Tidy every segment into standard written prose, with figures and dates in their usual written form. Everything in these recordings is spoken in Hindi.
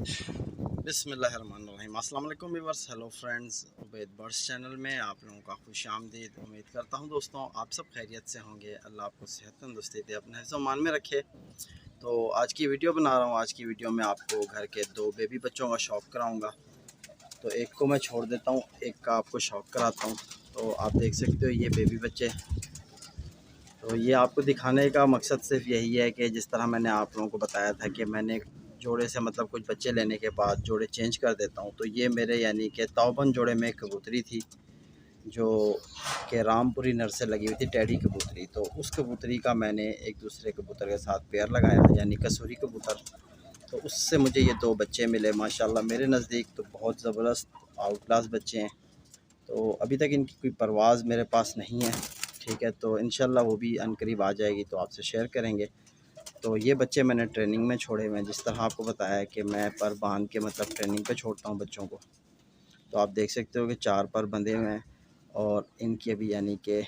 बिस्मिल्लाहिर्रहमानिर्रहीम। अस्सलाम वालेकुम viewers, hello friends, Ubaid birds channel में आप लोगों का खुशामदीद। उम्मीद करता हूँ दोस्तों आप सब खैरियत से होंगे। अल्लाह आपको सेहत तंदुरुस्ती दे, अपने हिफ्ज़ मान में रखे। तो आज की वीडियो बना रहा हूँ। आज की वीडियो में आपको घर के 2 बेबी बच्चों का शौक़ कराऊँगा। तो एक को मैं छोड़ देता हूँ, एक का आपको शौक़ कराता हूँ। तो आप देख सकते हो ये बेबी बच्चे। तो ये आपको दिखाने का मकसद सिर्फ यही है कि जिस तरह मैंने आप लोगों को बताया था कि मैंने जोड़े से मतलब कुछ बच्चे लेने के बाद जोड़े चेंज कर देता हूँ। तो ये मेरे यानी कि तौबन जोड़े में एक कबूतरी थी जो कि रामपुरी नर से लगी हुई थी, टैडी कबूतरी। तो उस कबूतरी का मैंने एक दूसरे कबूतर के साथ पेयर लगाया यानी कसूरी कबूतर। तो उससे मुझे ये 2 बच्चे मिले माशाल्लाह। मेरे नज़दीक तो बहुत ज़बरदस्त आउट क्लास बच्चे हैं। तो अभी तक इनकी कोई परवाज़ मेरे पास नहीं है, ठीक है। तो इंशाल्लाह वो भी अनकरीब आ जाएगी तो आपसे शेयर करेंगे। तो ये बच्चे मैंने ट्रेनिंग में छोड़े हुए हैं, जिस तरह आपको बताया है कि मैं पर बांध के मतलब ट्रेनिंग पे छोड़ता हूँ बच्चों को। तो आप देख सकते हो कि 4 पर बंधे हुए हैं और इनके भी यानी कि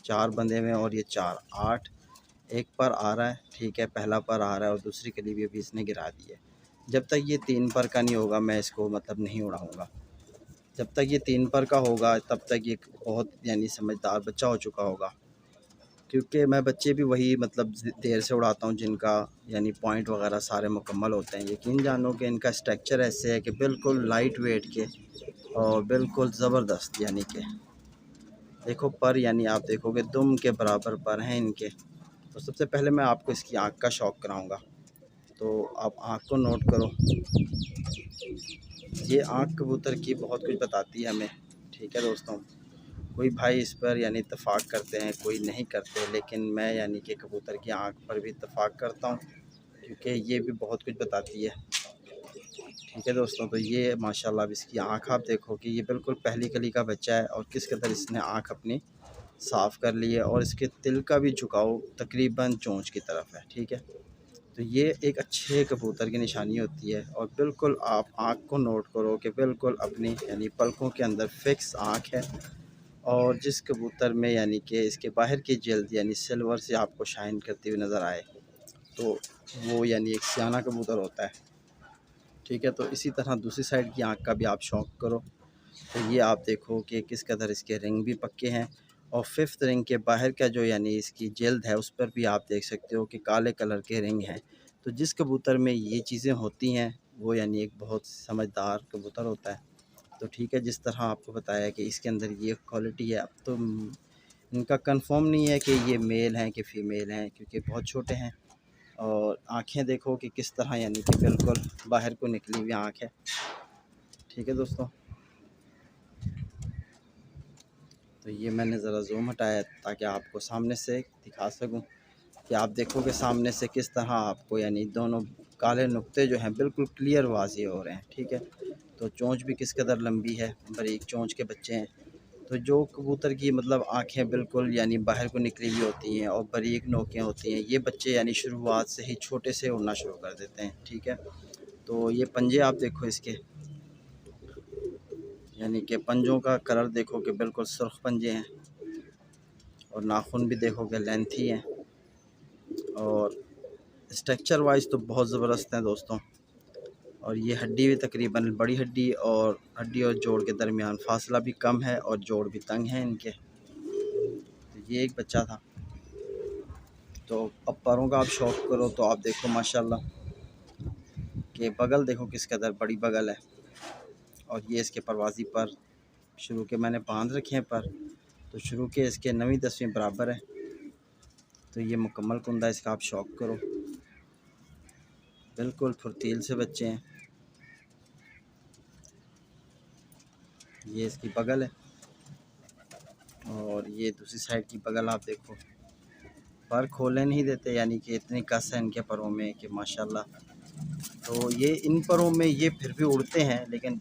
4 बंधे हुए हैं और ये 4 8 एक पर आ रहा है, ठीक है। पहला पर आ रहा है और दूसरी कली भी अभी इसने गिरा दी है। जब तक ये 3 पर का नहीं होगा मैं इसको मतलब नहीं उड़ाऊँगा। जब तक ये 3 पर का होगा तब तक ये बहुत यानी समझदार बच्चा हो चुका होगा, क्योंकि मैं बच्चे भी वही मतलब देर से उड़ाता हूँ जिनका यानी पॉइंट वगैरह सारे मुकम्मल होते हैं। यकीन जानो कि इनका स्ट्रक्चर ऐसे है कि बिल्कुल लाइट वेट के और बिल्कुल ज़बरदस्त, यानी कि देखो पर यानी आप देखोगे दुम के बराबर पर हैं इनके। तो सबसे पहले मैं आपको इसकी आँख का शौक़ कराऊँगा। तो आप आँख को नोट करो। ये आँख कबूतर की बहुत कुछ बताती है हमें, ठीक है दोस्तों। कोई भाई इस पर यानी इत्तेफाक करते हैं, कोई नहीं करते, लेकिन मैं यानी कि कबूतर की आँख पर भी इत्तेफाक करता हूँ क्योंकि ये भी बहुत कुछ बताती है, ठीक है दोस्तों। तो ये माशाल्लाह अब इसकी आँख आप देखो कि ये बिल्कुल पहली कली का बच्चा है और किस कदर इसने आँख अपनी साफ़ कर ली है और इसके तिल का भी झुकाव तकरीबन चोंच की तरफ है, ठीक है। तो ये एक अच्छे कबूतर की निशानी होती है। और बिल्कुल आप आँख को नोट करो कि बिल्कुल अपनी यानी पलकों के अंदर फिक्स आँख है। और जिस कबूतर में यानी कि इसके बाहर की जल्द यानी सिल्वर से आपको शाइन करती हुई नज़र आए तो वो यानी एक सियाना कबूतर होता है, ठीक है। तो इसी तरह दूसरी साइड की आँख का भी आप शौक़ करो। तो ये आप देखो कि किस कदर इसके रिंग भी पक्के हैं और 5th रिंग के बाहर का जो यानी इसकी जल्द है उस पर भी आप देख सकते हो कि काले कलर के रिंग हैं। तो जिस कबूतर में ये चीज़ें होती हैं वो यानी एक बहुत समझदार कबूतर होता है। तो ठीक है, जिस तरह आपको बताया कि इसके अंदर ये क्वालिटी है। अब तो इनका कंफर्म नहीं है कि ये मेल हैं कि फ़ीमेल हैं क्योंकि बहुत छोटे हैं। और आँखें देखो कि किस तरह यानी कि बिल्कुल बाहर को निकली हुई आँख है, ठीक है दोस्तों। तो ये मैंने ज़रा ज़ूम हटाया ताकि आपको सामने से दिखा सकूं कि आप देखोगे सामने से किस तरह आपको यानी दोनों काले नुक्ते जो हैं बिल्कुल क्लियर वाज़ेह हो रहे हैं, ठीक है। तो चोंच भी किस कदर लंबी है, बारीक चोंच के बच्चे हैं। तो जो कबूतर की मतलब आँखें बिल्कुल यानी बाहर को निकली हुई होती हैं और बारीक नोकें होती हैं, ये बच्चे यानी शुरुआत से ही छोटे से उड़ना शुरू कर देते हैं, ठीक है। तो ये पंजे आप देखो इसके, यानी कि पंजों का कलर देखो कि बिल्कुल सुर्ख पंजे हैं और नाखून भी देखोगे लेंथी हैं और स्ट्रक्चर वाइज तो बहुत ज़बरदस्त हैं दोस्तों। और ये हड्डी भी तकरीबन बड़ी हड्डी और जोड़ के दरमियान फासला भी कम है और जोड़ भी तंग है इनके। तो ये एक बच्चा था। तो अब परों का आप शौक़ करो तो आप देखो माशाल्लाह कि बगल देखो किस कदर बड़ी बगल है। और ये इसके परवाज़ी पर शुरू के मैंने बांध रखे हैं पर, तो शुरू के इसके 9वीं 10वीं बराबर है। तो ये मुकम्मल कुंदा इसका आप शौक़ करो, बिल्कुल फुर्तील से बच्चे हैं। ये इसकी बगल है और ये दूसरी साइड की बगल आप देखो। पर खोलने नहीं देते, यानी कि इतनी कस है इनके परों में कि माशाल्लाह। तो ये इन परों में ये फिर भी उड़ते हैं लेकिन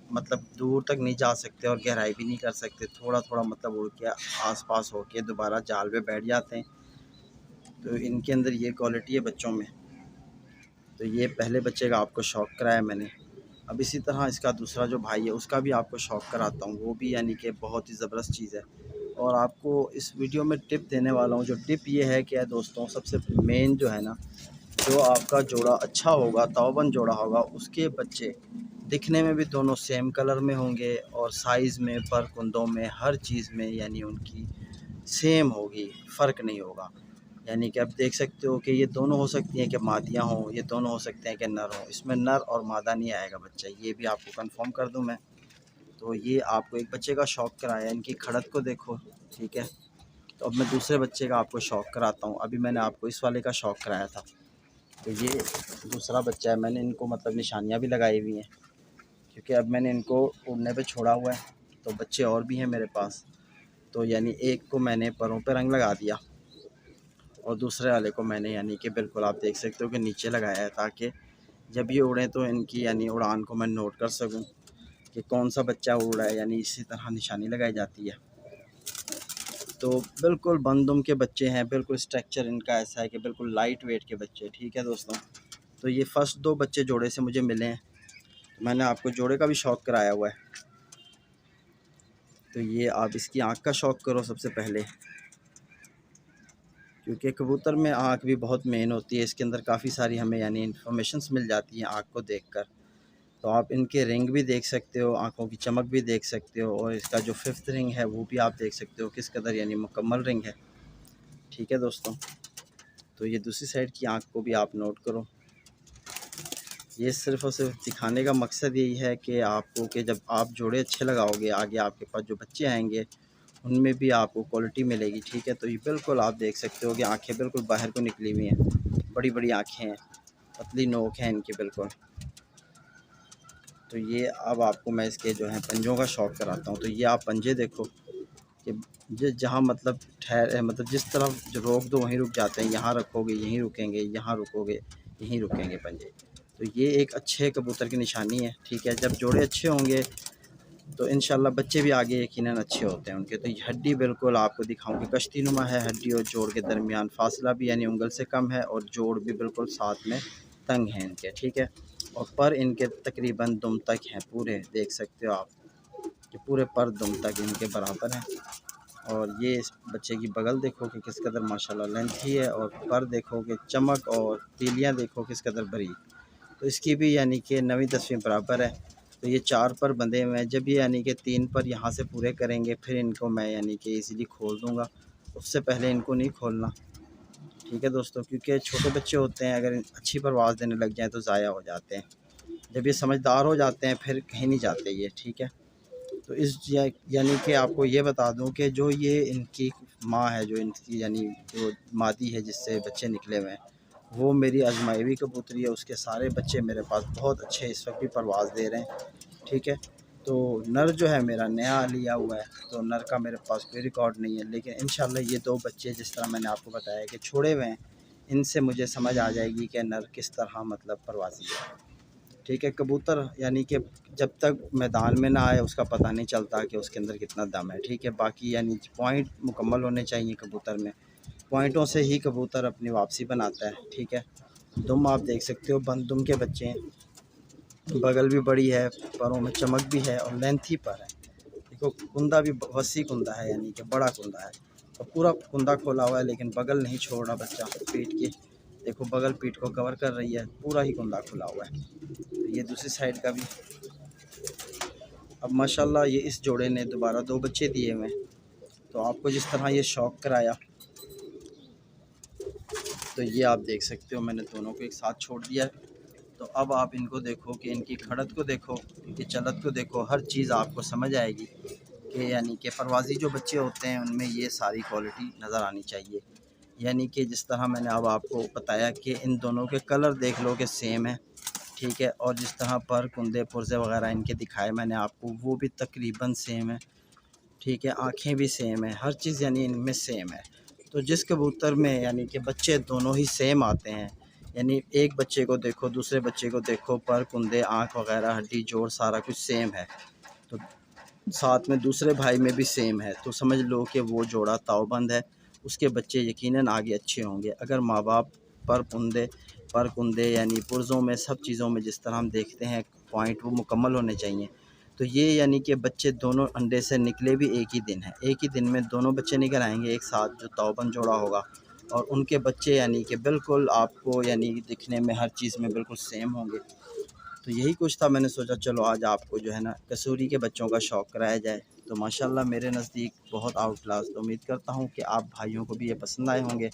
मतलब दूर तक नहीं जा सकते और गहराई भी नहीं कर सकते। थोड़ा थोड़ा मतलब उड़ के आसपास होके दोबारा जाल पे बैठ जाते हैं। तो इनके अंदर ये क्वालिटी है बच्चों में। तो ये पहले बच्चे का आपको शौक़ कराया मैंने। अब इसी तरह इसका दूसरा जो भाई है उसका भी आपको शौक़ कराता हूँ, वो भी यानी कि बहुत ही ज़बरदस्त चीज़ है। और आपको इस वीडियो में टिप देने वाला हूँ। जो टिप ये है कि दोस्तों सबसे मेन जो है ना जो आपका जोड़ा अच्छा होगा, तौबन जोड़ा होगा, उसके बच्चे दिखने में भी दोनों सेम कलर में होंगे और साइज़ में, पर कुंदों में, हर चीज़ में यानी उनकी सेम होगी, फ़र्क नहीं होगा। यानी कि आप देख सकते हो कि ये दोनों हो सकती हैं कि मादियाँ हों, ये दोनों हो सकते हैं कि नर हों। इसमें नर और मादा नहीं आएगा बच्चा, ये भी आपको कंफर्म कर दूं मैं। तो ये आपको एक बच्चे का शौक़ कराया, इनकी खड़त को देखो, ठीक है। तो अब मैं दूसरे बच्चे का आपको शौक़ कराता हूँ। अभी मैंने आपको इस वाले का शौक़ कराया था, तो ये दूसरा बच्चा है। मैंने इनको मतलब निशानियाँ भी लगाई हुई हैं, क्योंकि अब मैंने इनको उड़ने पे छोड़ा हुआ है, तो बच्चे और भी हैं मेरे पास। तो यानी एक को मैंने परों पे रंग लगा दिया और दूसरे वाले को मैंने यानी कि बिल्कुल आप देख सकते हो कि नीचे लगाया है, ताकि जब ये उड़ें तो इनकी यानी उड़ान को मैं नोट कर सकूं कि कौन सा बच्चा उड़ रहा है। यानी इसी तरह निशानी लगाई जाती है। तो बिल्कुल बंदुम के बच्चे हैं, बिल्कुल स्ट्रक्चर इनका ऐसा है कि बिल्कुल लाइट वेट के बच्चे, ठीक है दोस्तों। तो ये फ़र्स्ट 2 बच्चे जोड़े से मुझे मिले हैं, तो मैंने आपको जोड़े का भी शौक़ कराया हुआ है। तो ये आप इसकी आँख का शौक़ करो सबसे पहले, क्योंकि कबूतर में आँख भी बहुत मेन होती है। इसके अंदर काफ़ी सारी हमें यानी इन्फॉर्मेशंस मिल जाती हैं आँख को देखकर। तो आप इनके रिंग भी देख सकते हो, आँखों की चमक भी देख सकते हो, और इसका जो 5th रिंग है वो भी आप देख सकते हो किस कदर यानी मुकम्मल रिंग है, ठीक है दोस्तों। तो ये दूसरी साइड की आँख को भी आप नोट करो। ये सिर्फ़ और सिर्फ दिखाने का मकसद यही है कि आपको कि जब आप जोड़े अच्छे लगाओगे, आगे आपके पास जो बच्चे आएंगे उनमें भी आपको क्वालिटी मिलेगी, ठीक है। तो ये बिल्कुल आप देख सकते हो कि आँखें बिल्कुल बाहर को निकली हुई हैं, बड़ी बड़ी आँखें हैं, पतली नोक है इनकी बिल्कुल। तो ये अब आपको मैं इसके जो है पंजों का शौक़ कराता हूँ। तो ये आप पंजे देखो कि जहाँ मतलब मतलब जिस तरफ जो रोक दो वहीं रुक जाते हैं, यहाँ रखोगे यहीं रुकेंगे, यहाँ रुकोगे यहीं रुकेंगे पंजे। तो ये एक अच्छे कबूतर की निशानी है, ठीक है। जब जोड़े अच्छे होंगे तो इंशाल्लाह बच्चे भी आगे यकीनन अच्छे होते हैं उनके। तो ये हड्डी बिल्कुल आपको दिखाऊँ कि कश्तीनुमा है हड्डी, और जोड़ के दरमियान फासला भी यानी उंगल से कम है, और जोड़ भी बिल्कुल साथ में तंग हैं इनके, ठीक है। और पर इनके तकरीबन दुम तक हैं पूरे, देख सकते हो आप कि पूरे पर दुम तक इनके बराबर हैं। और ये इस बच्चे की बगल देखो कि किस कदर माशाल्लाह लेंथी है, और पर देखो कि चमक, और तीलियाँ देखो किस कदर बारीक। तो इसकी भी यानी कि 9वीं 10वीं बराबर है। तो ये 4 पर बंधे हुए हैं। जब ये यानी कि 3 पर यहाँ से पूरे करेंगे, फिर इनको मैं यानी कि इजीली खोल दूँगा, उससे पहले इनको नहीं खोलना, ठीक है दोस्तों। क्योंकि छोटे बच्चे होते हैं, अगर अच्छी परवाज़ देने लग जाएँ तो ज़ाया हो जाते हैं। जब ये समझदार हो जाते हैं फिर कहीं नहीं जाते ये, ठीक है। तो इस यानी कि आपको ये बता दूं कि जो ये इनकी माँ है, जो इनकी यानी जो मादी है जिससे बच्चे निकले हुए हैं, वो मेरी आजमाई हुई कबूतरी है। उसके सारे बच्चे मेरे पास बहुत अच्छे इस वक्त भी परवाज़ दे रहे हैं, ठीक है। तो नर जो है मेरा नया लिया हुआ है, तो नर का मेरे पास कोई रिकॉर्ड नहीं है। लेकिन इंशाल्लाह ये 2 बच्चे जिस तरह मैंने आपको बताया कि छोड़े हुए हैं, इनसे मुझे समझ आ जाएगी कि नर किस तरह मतलब परवाज़ी है, ठीक है। कबूतर यानी कि जब तक मैदान में ना आए उसका पता नहीं चलता कि उसके अंदर कितना दम है, ठीक है। बाकी यानी पॉइंट मुकम्मल होने चाहिए कबूतर में, पॉइंटों से ही कबूतर अपनी वापसी बनाता है, ठीक है। दुम आप देख सकते हो, बंद दुम के बच्चे हैं, बगल भी बड़ी है, परों में चमक भी है, और लेंथी पर है। देखो कुंदा भी वसी कुंदा है, यानी कि बड़ा कुंदा है, और पूरा कुंदा खोला हुआ है, लेकिन बगल नहीं छोड़ रहा बच्चा पीठ की। देखो बगल पीठ को कवर कर रही है, पूरा ही कुंदा खुला हुआ है। तो ये दूसरी साइड का भी। अब माशाल्लाह ये इस जोड़े ने दोबारा 2 बच्चे दिए हुए हैं। तो आपको जिस तरह ये शौक़ कराया, तो ये आप देख सकते हो मैंने दोनों को एक साथ छोड़ दिया है। तो अब आप इनको देखो कि इनकी खड़त को देखो, इनकी चलत को देखो, हर चीज़ आपको समझ आएगी कि यानी कि परवाज़ी जो बच्चे होते हैं उनमें ये सारी क्वालिटी नज़र आनी चाहिए। यानी कि जिस तरह मैंने अब आपको बताया कि इन दोनों के कलर देख लो कि सेम है, ठीक है। और जिस तरह पर कुंदे पुर्जे वगैरह इनके दिखाए मैंने आपको, वो भी तकरीबन सेम है, ठीक है। आँखें भी सेम है, हर चीज़ यानी इनमें सेम है। तो जिस कबूतर में यानी कि बच्चे दोनों ही सेम आते हैं, यानी एक बच्चे को देखो दूसरे बच्चे को देखो, पर कुंदे आँख वगैरह हड्डी जोड़ सारा कुछ सेम है, तो साथ में दूसरे भाई में भी सेम है, तो समझ लो कि वो जोड़ा ताऊबंद है, उसके बच्चे यकीनन आगे अच्छे होंगे। अगर माँ बाप पर कुंदे यानी पुर्ज़ों में सब चीज़ों में जिस तरह हम देखते हैं पॉइंट वो मुकम्मल होने चाहिए। तो ये यानी कि बच्चे दोनों अंडे से निकले भी एक ही दिन है, एक ही दिन में दोनों बच्चे निकल आएंगे एक साथ, जो ताऊबंद जोड़ा होगा और उनके बच्चे यानी कि बिल्कुल आपको यानी दिखने में हर चीज़ में बिल्कुल सेम होंगे। तो यही कुछ था, मैंने सोचा चलो आज आपको जो है ना कसूरी के बच्चों का शौक़ कराया जाए। तो माशाल्लाह मेरे नज़दीक बहुत आउट क्लास, तो उम्मीद करता हूँ कि आप भाइयों को भी ये पसंद आए होंगे।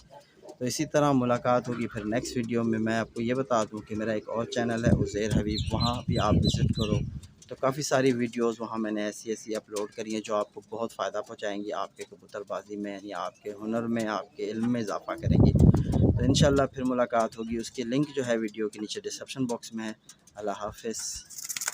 तो इसी तरह मुलाकात होगी फिर नेक्स्ट वीडियो में। मैं आपको ये बता दूं कि मेरा एक और चैनल है उज़ैर हबीब, वहाँ भी आप विज़िट करो। तो काफ़ी सारी वीडियोस वहाँ मैंने ऐसी अपलोड करी हैं जो आपको बहुत फ़ायदा पहुँचाएंगी आपके कबूतरबाजी में, यानी आपके हुनर में, आपके इल्म में इजाफ़ा करेंगी। तो इंशाल्लाह फिर मुलाकात होगी। उसकी लिंक जो है वीडियो के नीचे डिस्क्रिप्शन बॉक्स में है। अल्लाह हाफ़िज़।